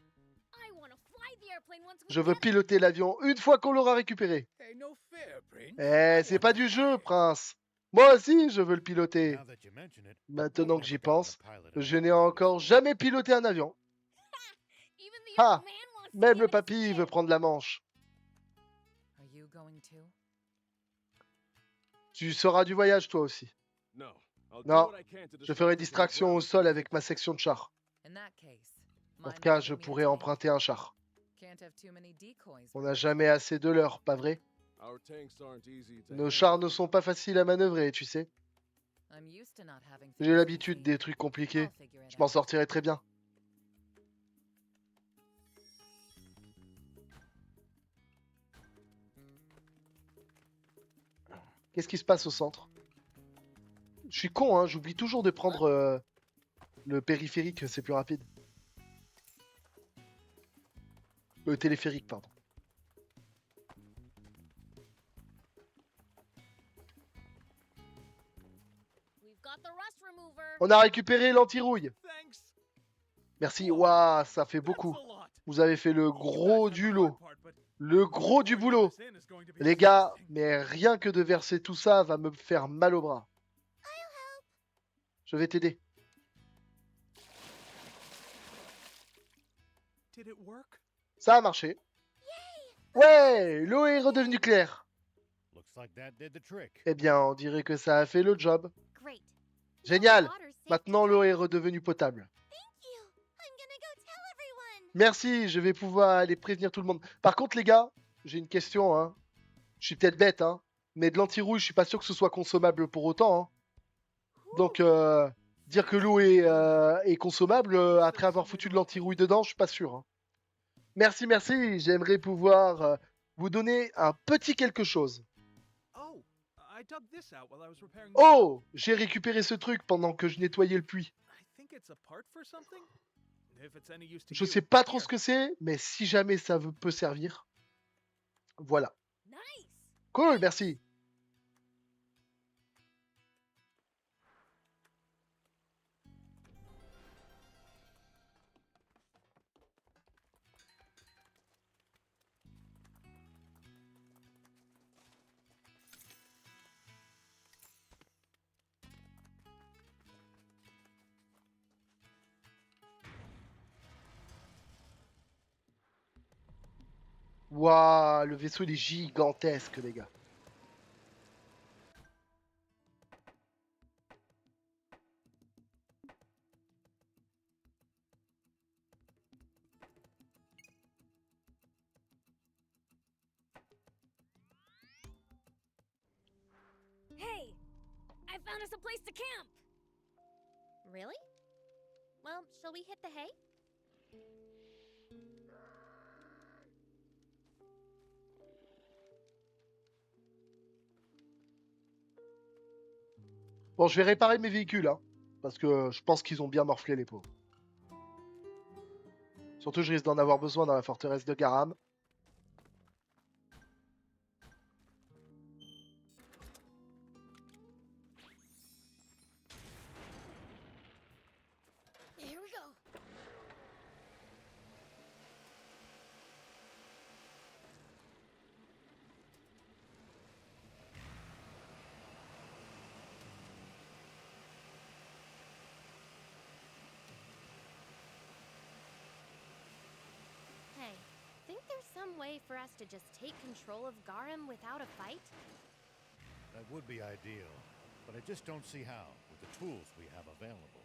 D: airplane once we
A: Je veux
D: get it.
A: piloter l'avion une fois qu'on l'aura récupéré.
C: Hey, no fair, Prince.
A: Eh, c'est pas du jeu, prince. Moi aussi, je veux le piloter.
B: Now that you mention it,
A: Maintenant
B: I've
A: que j'y
B: never gotten
A: pense,
B: to pilot an
A: je n'ai
B: airplane
A: encore
B: before.
A: jamais piloté un avion.
D: Even the
A: Ah,
D: old man wants to
A: même
D: give
A: le
D: it a
A: papy
D: spin.
A: veut prendre la manche.
E: Are you going to?
A: Tu seras du voyage, toi aussi.
G: No. I'll do
A: Non,
G: what I can to
A: je
G: distract
A: ferai
G: us from the
A: distraction au
G: ground
A: sol
G: and
A: avec
G: take
A: ma
G: off.
A: section de char.
E: In that case,
A: Dans ce
E: mind
A: cas, je
E: giving me a
A: pourrais
E: tank?
A: emprunter un char.
E: Can't have too many decoys.
A: On
E: right?
A: n'a jamais assez de l'heure, pas vrai?
G: Our tanks aren't easy to
A: Nos
G: handle.
A: chars ne sont pas faciles à manœuvrer, tu sais.
E: I'm used to not having
A: J'ai
E: things
A: l'habitude
E: easy.
A: des trucs compliqués.
E: I'll figure it
A: Je m'en
E: out.
A: sortirai très bien. Qu'est-ce qui se passe au centre? Je suis con, hein, j'oublie toujours de prendre le périphérique, c'est plus rapide. Le téléphérique, pardon.
D: We've got the rust remover.
A: On a récupéré l'anti-rouille.
C: Thanks.
A: Merci, waouh, ça fait beaucoup.
C: That's a lot.
A: Vous avez fait le
C: You
A: gros
C: guys
A: du
C: have the
A: lot.
C: hard part, but
A: Le gros du
C: pouring
A: boulot.
C: this in is going to be
A: Les gars,
C: exhausting.
A: mais rien que de verser tout ça va me faire mal au bras. Je vais t'aider.
C: Did it work?
A: Ça a marché. Ouais, l'eau est redevenue claire.
B: Looks like that did the trick.
A: Eh bien, on dirait que ça a fait le job.
D: Great.
A: Génial.
D: Water's safe to
A: Maintenant,
D: drink.
A: l'eau est redevenue potable.
D: Thank you. I'm gonna go tell everyone.
A: Merci, je vais pouvoir aller prévenir tout le monde. Par contre, les gars, j'ai une question. Hein. Je suis peut-être bête, hein, mais de l'anti-rouille, je suis pas sûr que ce soit consommable pour autant. Hein. Donc, dire que l'eau est consommable après avoir foutu de l'anti-rouille dedans, je suis pas sûr. Hein. Merci, merci. J'aimerais pouvoir vous donner un petit quelque chose.
C: Oh, I dug this out while I was repairing.
A: Oh, j'ai récupéré ce truc pendant que je nettoyais le puits.
C: I think it's a part for something. If it's any use to
A: Je
C: you.
A: sais pas trop
C: Here.
A: ce que c'est, mais si jamais ça peut servir. Voilà.
D: Nice.
A: Cool, merci. Waouh, le vaisseau il est gigantesque, les gars.
D: Hey, I found us a place to camp. Really? Well, shall we hit the hay?
A: Bon, je vais réparer mes véhicules, hein, parce que je pense qu'ils ont bien morflé, les pauvres. Surtout, je risque d'en avoir besoin dans la forteresse de Garam.
D: Here we go. Hey, think there's some way for us to just take control of Garum without a fight?
B: That would be ideal, but I just don't see how with the tools we have available.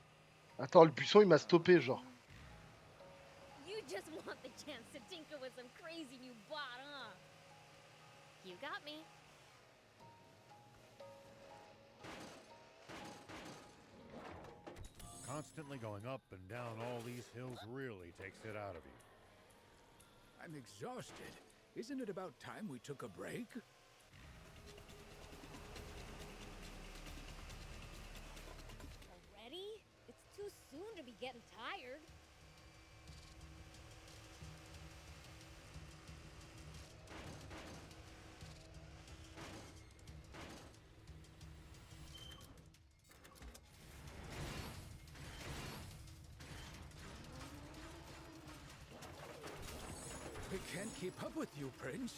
A: Attends, le buisson il m'a stoppé, genre.
D: You just want the chance to tinker with some crazy new bot, huh? You got me.
B: Constantly going up and down all these hills really takes it out of you.
H: I'm exhausted. Isn't it about time we took a break?
D: Already? It's too soon to be getting tired.
H: We keep up with you, Prince.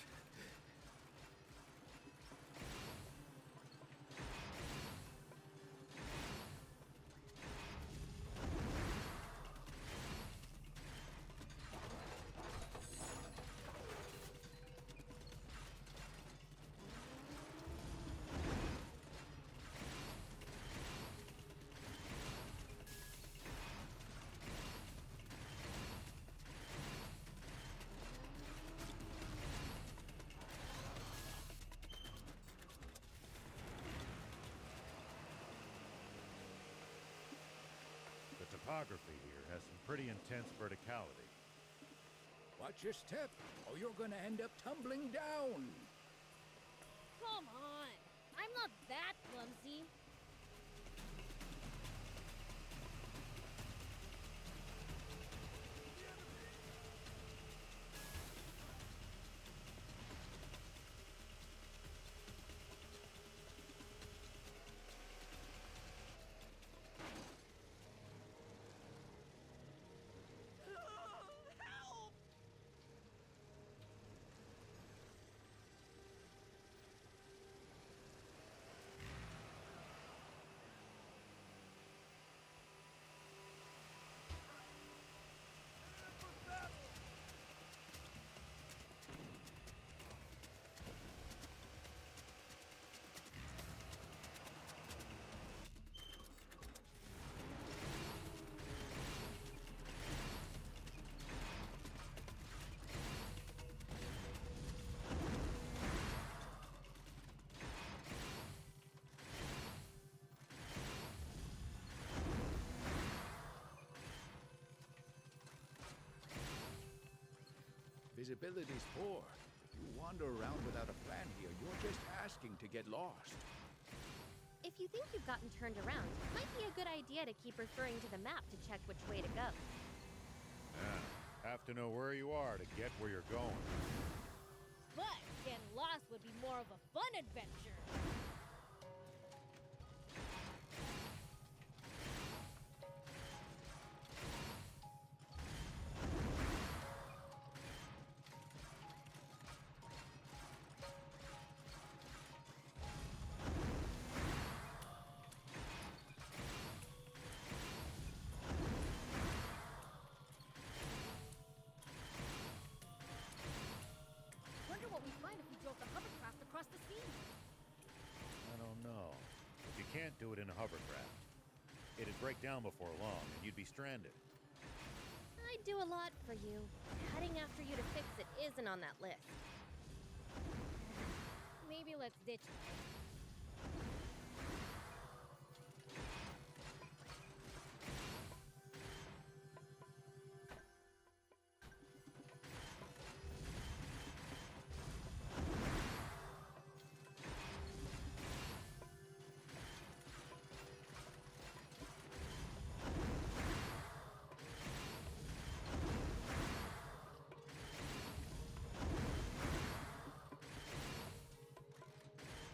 B: The topography here has some pretty intense verticality.
H: Watch your step, or you're gonna end up tumbling down.
D: Come on. I'm not that clumsy.
H: Visibility's poor. If you wander around without a plan here, you're just asking to get lost.
D: If you think you've gotten turned around, it might be a good idea to keep referring to the map to check which way to go.
B: Yeah, have to know where you are to get where you're going.
D: But getting lost would be more of a fun adventure. Wonder what we'd find if we drove the hovercraft across the sea.
B: I don't know. If you can't do it in a hovercraft, it'd break down before long and you'd be stranded.
D: I'd do a lot for you. Heading after you to fix it isn't on that list. Maybe let's ditch it.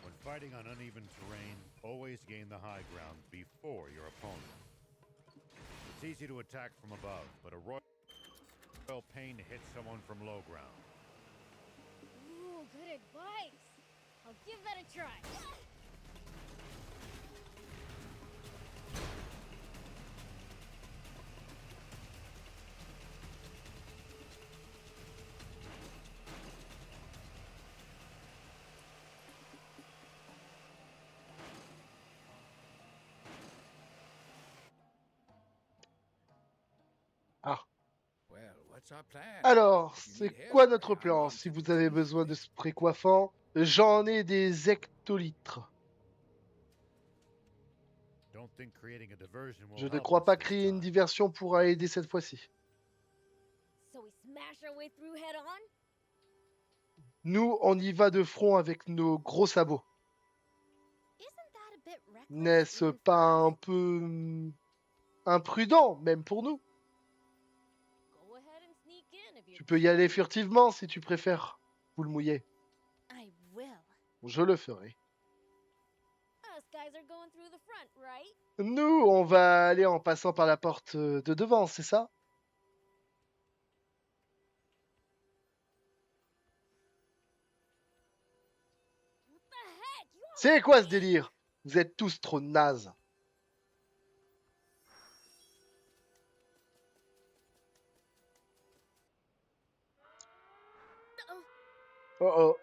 B: When fighting on uneven terrain, always gain the high ground before your opponent. It's easy to attack from above, but a royal pain to hit someone from low ground.
D: Ooh, good advice. I'll give that a try.
A: Ah.
H: Well, what's our plan?
A: Alors,
H: If you
A: c'est
H: need
A: quoi
H: help,
A: notre
H: I'm
A: plan?
H: on
A: Si
H: to
A: vous
H: the
A: avez
H: team.
A: besoin de spray coiffant, j'en ai des hectolitres.
B: Don't think creating a diversion will
A: Je ne
B: help
A: crois
B: us
A: pas
B: this
A: créer une
B: time.
A: diversion pourra aider cette fois-ci.
D: So we smash our way through head on?
A: Nous, on y va de front avec nos gros sabots.
D: Isn't that a bit reckless?
A: N'est-ce
D: even for
A: pas
D: us?
A: un peu imprudent, même pour nous?
D: Go ahead and sneak in if you
A: Tu peux y aller furtivement si tu préfères. Vous le mouillez.
D: I will.
A: Je le ferai.
D: Us guys are going through the front, right?
A: Nous, on va aller en passant par la porte de devant, c'est ça? C'est quoi ce délire? Vous êtes tous trop nazes.
D: Oh,
A: Oh oh.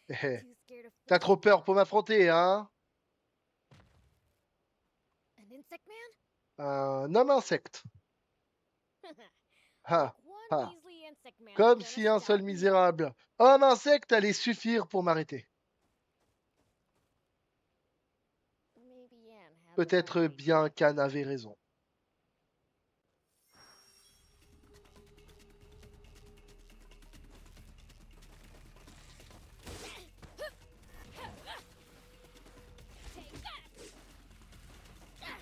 A: Eh,
D: too scared to
A: t'as
D: face
A: trop peur pour m'affronter, hein?
D: an insect man?
A: Un homme insecte.
D: Like
A: Ha,
D: one
A: ha.
D: measly insect man
A: Comme
D: gonna
A: si un seul
D: stop me.
A: misérable homme insecte allait suffire pour m'arrêter.
D: Maybe Anne had the
A: Peut-être
D: right
A: bien
D: idea.
A: qu'Anne avait raison.
D: Take that! Take that!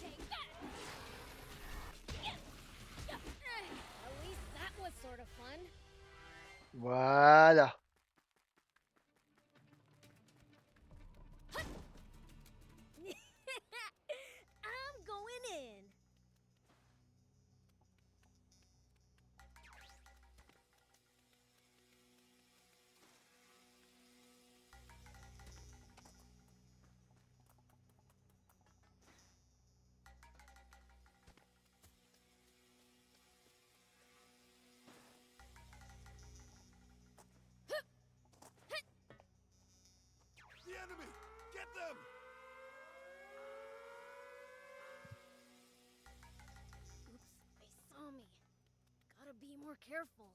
D: Take that! Take that! At least that was sort of fun.
A: Voilà.
D: I'm going in.
H: The enemy! Get them!
D: Oops, they saw me. Gotta be more careful.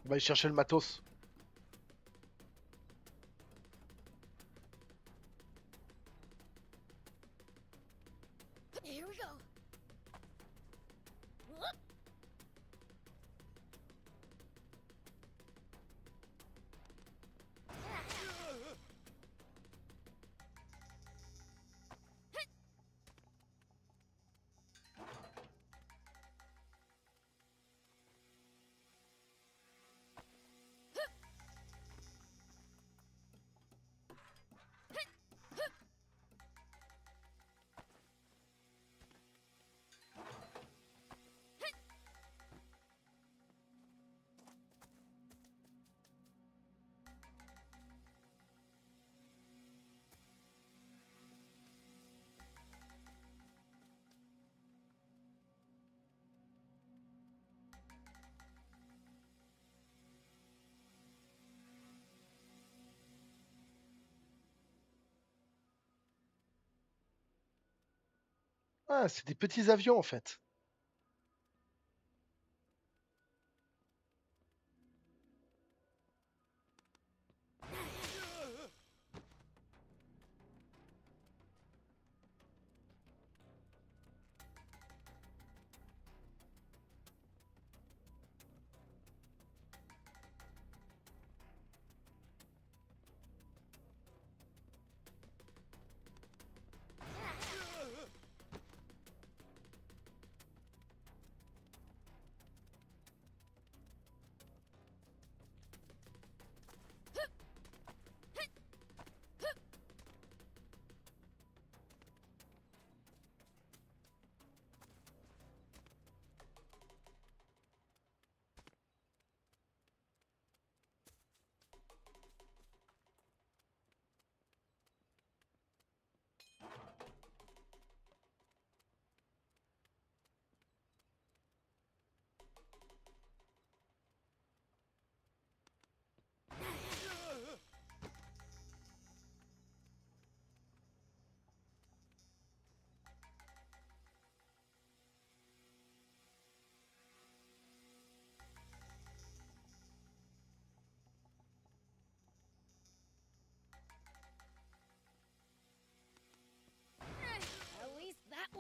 A: On va aller chercher le matos.
D: Here we go. Whoop.
A: Ah, c'est des petits avions en fait.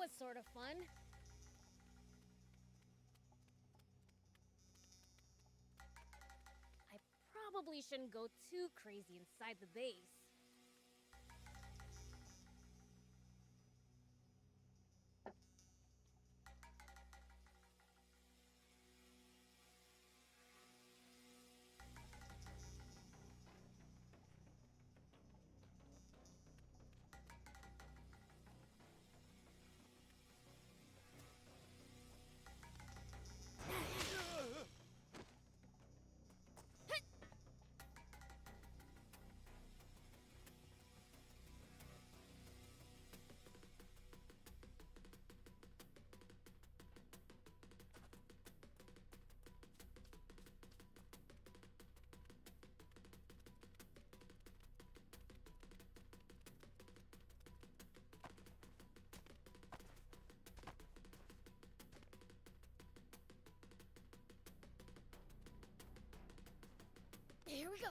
D: was sort of fun. I probably shouldn't go too crazy inside the base. Here we go.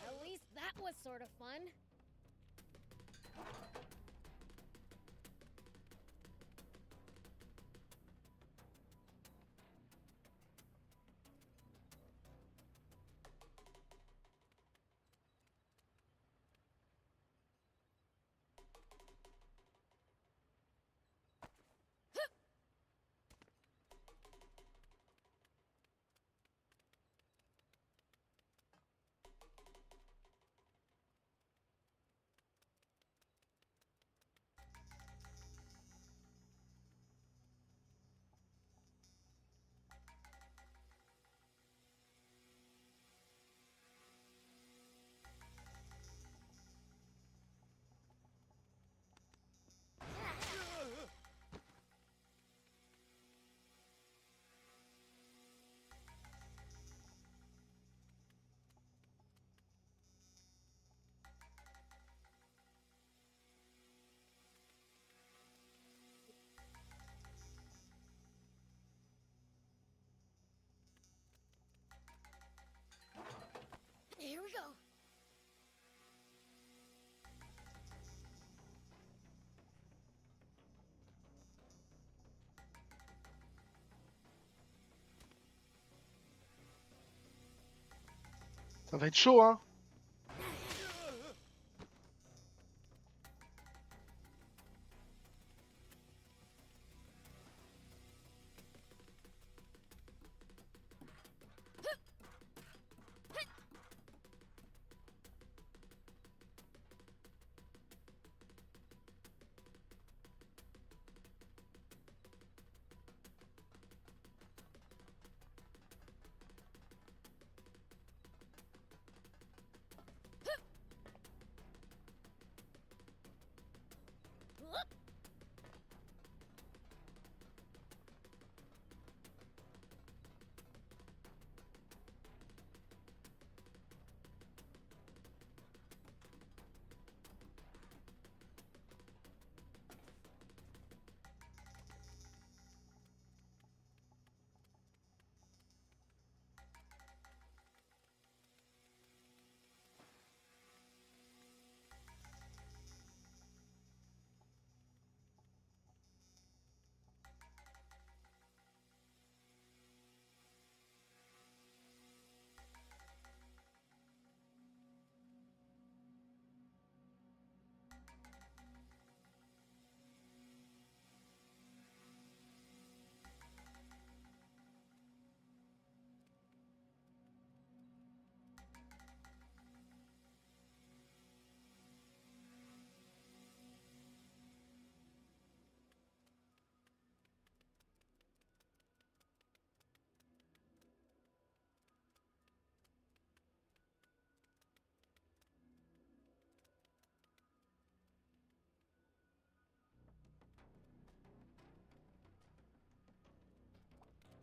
D: At least that was sort of fun. Here we go.
A: Ça va être chaud, hein.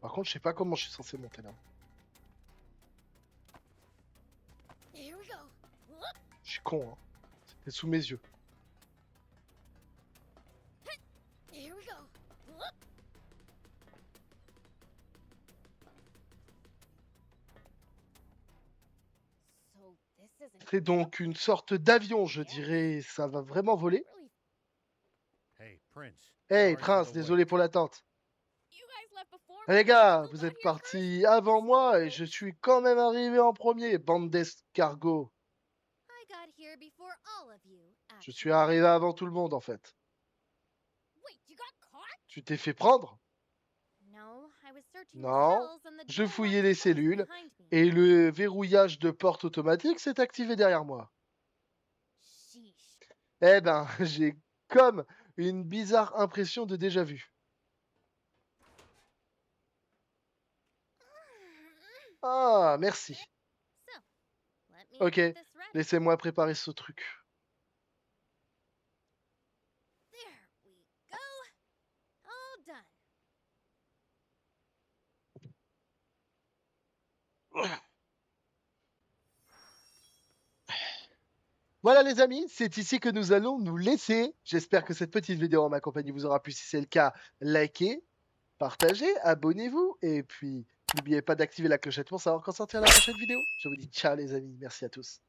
A: Par contre, je sais pas comment je suis censé monter là.
D: Here we go. Whoop.
A: Je suis con, hein. C'était sous mes yeux.
D: Here we go. Whoop. So this isn't
A: C'est donc une sorte d'avion, je dirais. Ça va vraiment voler.
D: really.
B: Hey, Prince.
A: Hey,
B: sorry for
A: Prince,
B: the
A: désolé
B: wait.
A: pour l'attente.
D: You guys left before
A: Eh,
D: me.
A: les gars,
D: Who
A: vous
D: got
A: êtes
D: here
A: partis avant moi et je suis quand même arrivé en premier, bande d'escargots.
D: first? I got here before all of you.
A: Je suis
D: actually.
A: arrivé avant tout le monde en fait.
D: Wait, you got caught?
A: Tu t'es fait prendre?
D: No, I was searching the
A: Non,
D: cells and the
A: je
D: door
A: fouillais
D: locked
A: les
D: closed
A: cellules
D: behind me.
A: et le verrouillage de porte automatique s'est activé derrière moi.
D: Sheesh.
A: Eh ben, j'ai comme une bizarre impression de déjà-vu. Ah, merci.
D: So, let me
A: Ok,
D: get this ready.
A: laissez-moi préparer ce truc.
D: There we go. All done.
A: Voilà les amis, c'est ici que nous allons nous laisser. J'espère que cette petite vidéo en ma compagnie vous aura plu. Si c'est le cas, likez, partagez, abonnez-vous et puis n'oubliez pas d'activer la clochette pour savoir quand sortira la prochaine vidéo. Je vous dis ciao les amis, merci à tous.